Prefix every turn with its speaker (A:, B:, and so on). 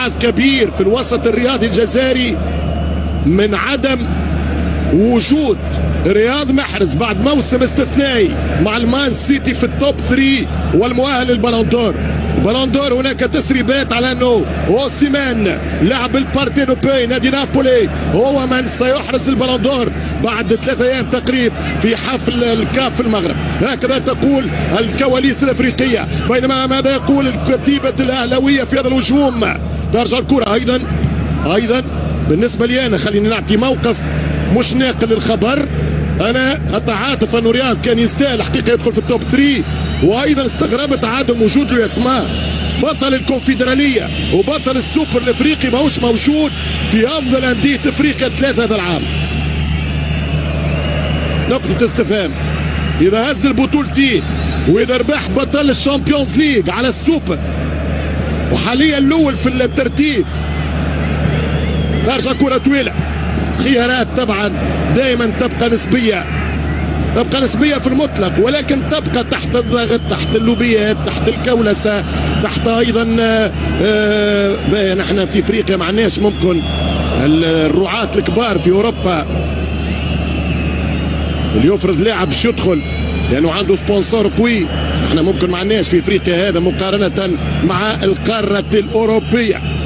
A: عبث كبير في الوسط الرياضي الجزائري من عدم وجود رياض محرز بعد موسم استثنائي مع المان سيتي في التوب 3 والمؤهل للبالون دور. بالون دور هناك تسريبات على انه اوسيمان لاعب البارتينوبي نادي نابولي هو من سيحرز البالون دور بعد 3 ايام تقريبا في حفل الكاف في المغرب. هكذا تقول الكواليس الافريقيه، بينما ماذا يقول الكتيبه الاهلاويه في هذا الهجوم؟ ترجع الكره ايضا بالنسبه لي انا خليني نعطي موقف مش ناقل للخبر. انا اتعاطف انه رياض كان يستاهل حقيقه يدخل في التوب 3، وايضا استغربت عدم وجود له اسماء. بطل الكونفدراليه وبطل السوبر الافريقي ماهوش موجود في افضل انديه افريقيا 3 هذا العام. نقطه استفهام. اذا هز البطولتين واذا ربح بطل الشامبيونز ليج على السوبر وحاليا الاول في الترتيب، ترجع كره طويله. خيارات طبعا دائما تبقى نسبية في المطلق، ولكن تبقى تحت الضغط، تحت اللوبيات، تحت الكولسة، تحت ايضا نحن في افريقيا ما عندناش ممكن الرعاة الكبار في اوروبا اللي يفرض لاعب باش يدخل لانه عنده سبونسور قوي. احنا ممكن ما عندناش في افريقيا هذا مقارنة مع القارة الاوروبية.